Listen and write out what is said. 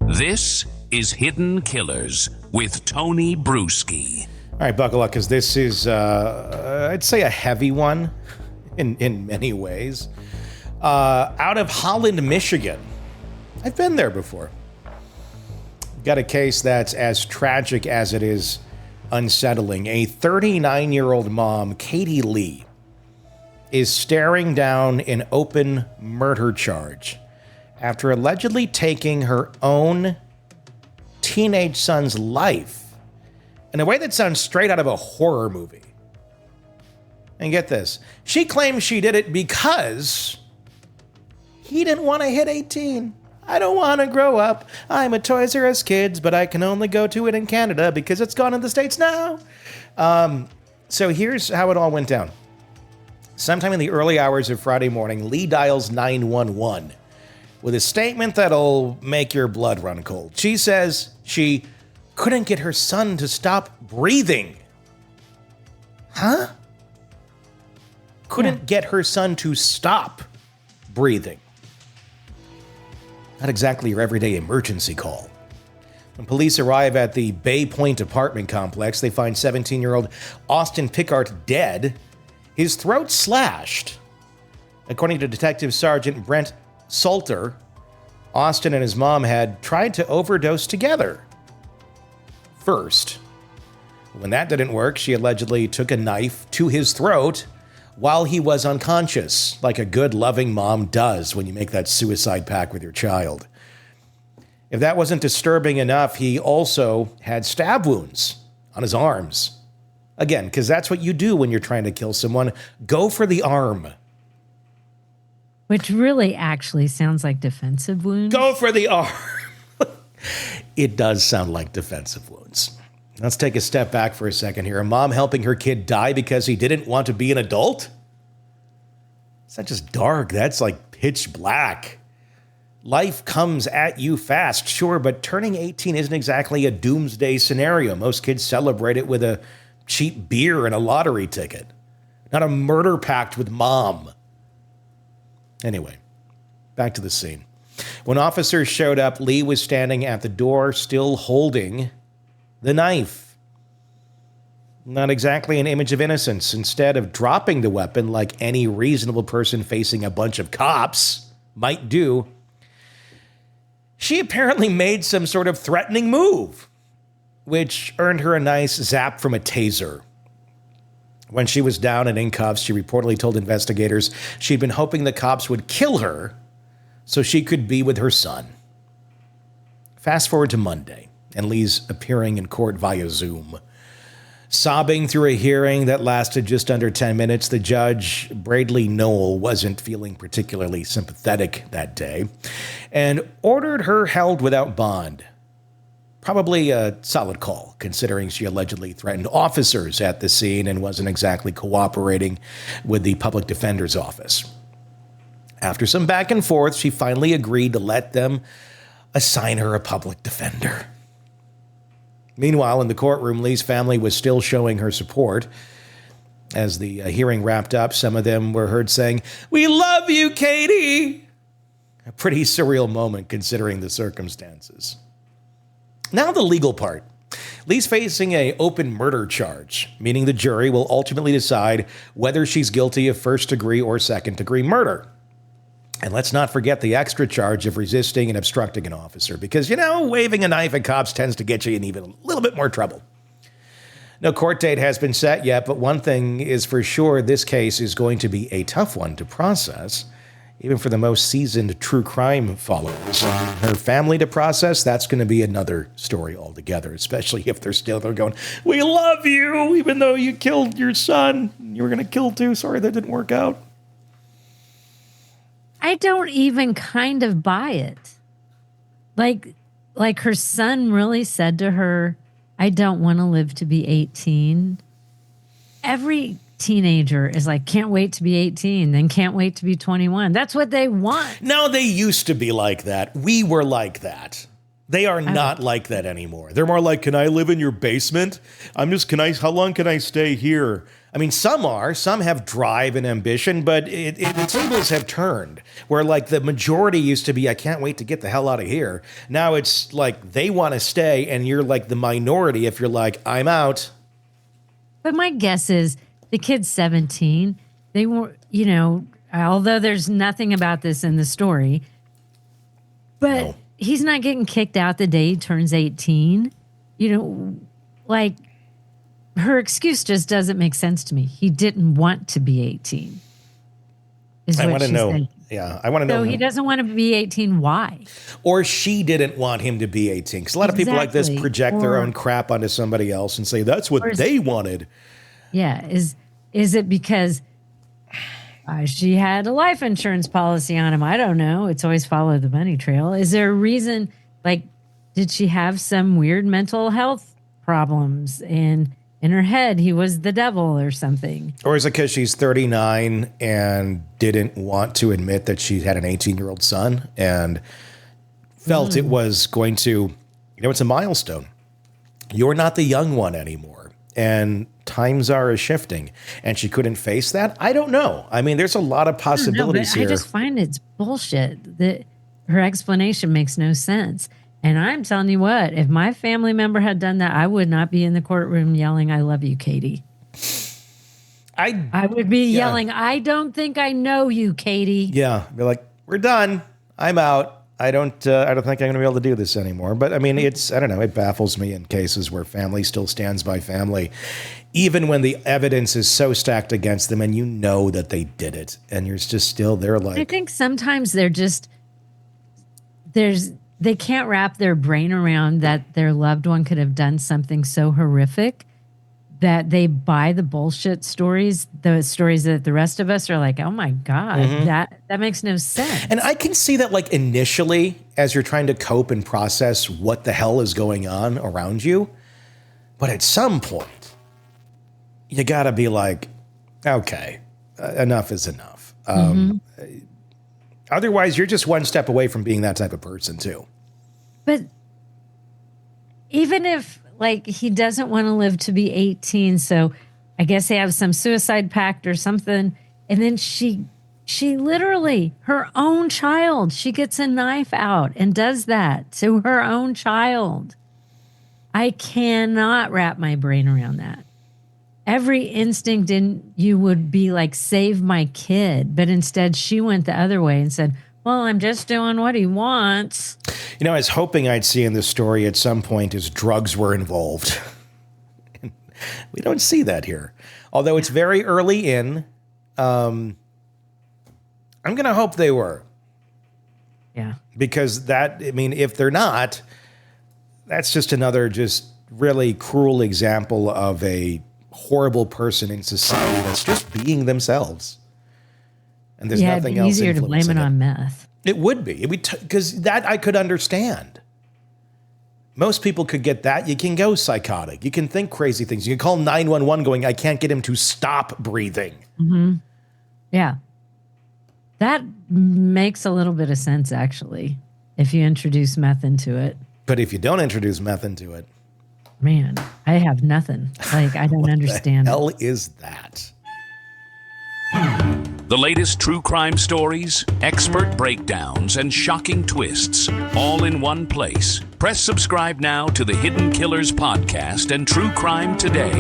This is Hidden Killers with Tony Bruschi. All right, buckle up, because this is, I'd say, a heavy one in many ways. Out of Holland, Michigan. I've been there before. Got a case that's as tragic as it is unsettling. A 39-year-old mom, Katie Lee, is staring down an open murder charge after allegedly taking her own teenage son's life in a way that sounds straight out of a horror movie. And get this, she claims she did it because he didn't want to hit 18. I don't want to grow up. I'm a Toys R Us kid, but I can only go to it in Canada because it's gone in the States now. So here's how it all went down. Sometime in the early hours of Friday morning, Lee dials 911 with a statement that'll make your blood run cold. She says she couldn't get her son to stop breathing. Huh? Couldn't get her son to stop breathing. Not exactly your everyday emergency call. When police arrive at the Bay Point apartment complex, they find 17-year-old Austin Pikaart dead, his throat slashed. According to Detective Sergeant Brent Sluiter, Austin and his mom had tried to overdose together. First, when that didn't work, she allegedly took a knife to his throat while he was unconscious, like a good, loving mom does when you make that suicide pact with your child. If that wasn't disturbing enough, he also had stab wounds on his arms. Again, because that's what you do when you're trying to kill someone. Go for the arm. Which really actually sounds like defensive wounds. Go for the arm. It does sound like defensive wounds. Let's take a step back for a second here. A mom helping her kid die because he didn't want to be an adult? It's not just dark. That's like pitch black. Life comes at you fast, sure, but turning 18 isn't exactly a doomsday scenario. Most kids celebrate it with a cheap beer and a lottery ticket, not a murder pact with mom. Anyway, back to the scene. When officers showed up, Lee was standing at the door, still holding the knife. Not exactly an image of innocence. Instead of dropping the weapon like any reasonable person facing a bunch of cops might do, she apparently made some sort of threatening move, which earned her a nice zap from a taser. When she was down and in cuffs, she reportedly told investigators she'd been hoping the cops would kill her so she could be with her son. Fast forward to Monday, and Lee's appearing in court via Zoom. Sobbing through a hearing that lasted just under 10 minutes, the judge, Bradley Knoll, wasn't feeling particularly sympathetic that day and ordered her held without bond. Probably a solid call, considering she allegedly threatened officers at the scene and wasn't exactly cooperating with the public defender's office. After some back and forth, she finally agreed to let them assign her a public defender. Meanwhile, in the courtroom, Lee's family was still showing her support. As the hearing wrapped up, some of them were heard saying, "We love you, Katie!" A pretty surreal moment considering the circumstances. Now the legal part. Lee's facing an open murder charge, meaning the jury will ultimately decide whether she's guilty of first-degree or second-degree murder. And let's not forget the extra charge of resisting and obstructing an officer, because, waving a knife at cops tends to get you in even a little bit more trouble. No court date has been set yet, but one thing is for sure, this case is going to be a tough one to process, even for the most seasoned true crime followers. And her family to process, that's going to be another story altogether, especially if they're still there going, "We love you, even though you killed your son. You were going to kill too. Sorry that didn't work out." I don't even kind of buy it. Like her son really said to her, "I don't want to live to be 18. Every teenager is like, can't wait to be 18, then can't wait to be 21. That's what they want. No, they used to be like that. We were like that. They are not like that anymore. They're more like, can I live in your basement? How long can I stay here? I mean, some have drive and ambition, but the tables have turned where like the majority used to be, I can't wait to get the hell out of here. Now it's like they want to stay and you're like the minority if you're like, I'm out. But my guess is the kid's 17. They were, although there's nothing about this in the story, but no. He's not getting kicked out the day he turns 18. Like her excuse just doesn't make sense to me. He didn't want to be 18. I want to know. Saying. Yeah, I want to know. So he doesn't want to be 18. Why? Or she didn't want him to be 18. Because a lot of people like this project their own crap onto somebody else and say that's what they wanted. Yeah. Is it because she had a life insurance policy on him? I don't know. It's always follow the money trail. Is there a reason? Like, did she have some weird mental health problems and in her head he was the devil or something? Or is it because she's 39 and didn't want to admit that she had an 18-year-old son and felt it was going to, it's a milestone. You're not the young one anymore. And times are shifting. And she couldn't face that? I don't know. I mean, there's a lot of possibilities here. I just find it's bullshit that her explanation makes no sense. And I'm telling you what, if my family member had done that, I would not be in the courtroom yelling, I love you, Katie. I would be yelling, I don't think I know you, Katie. Yeah. Be like, we're done. I'm out. I don't think I'm going to be able to do this anymore. But I mean, I don't know. It baffles me in cases where family still stands by family, even when the evidence is so stacked against them and you know that they did it and you're just still there like. I think sometimes they can't wrap their brain around that their loved one could have done something so horrific that they buy the bullshit stories, the stories that the rest of us are like, oh my God, that makes no sense. And I can see that like initially as you're trying to cope and process what the hell is going on around you. But at some point, you got to be like, okay, enough is enough. Otherwise, you're just one step away from being that type of person too. But even if like he doesn't want to live to be 18, so I guess they have some suicide pact or something, and then she literally, her own child, she gets a knife out and does that to her own child. I cannot wrap my brain around that. Every instinct in you would be like, save my kid. But instead she went the other way and said, well, I'm just doing what he wants. I was hoping I'd see in this story at some point is drugs were involved. We don't see that here. Although it's very early in. I'm going to hope they were. Yeah. Because if they're not, that's just another just really cruel example of a horrible person in society that's just being themselves. And there's nothing else. Easier to blame it on meth. It would be. Because that I could understand. Most people could get that. You can go psychotic. You can think crazy things. You can call 911 going, I can't get him to stop breathing. Mm-hmm. Yeah. That makes a little bit of sense, actually, if you introduce meth into it. But if you don't introduce meth into it. Man, I have nothing. Like, I don't understand. What the hell is that? The latest true crime stories, expert breakdowns, and shocking twists, all in one place. Press subscribe now to the Hidden Killers podcast and True Crime Today.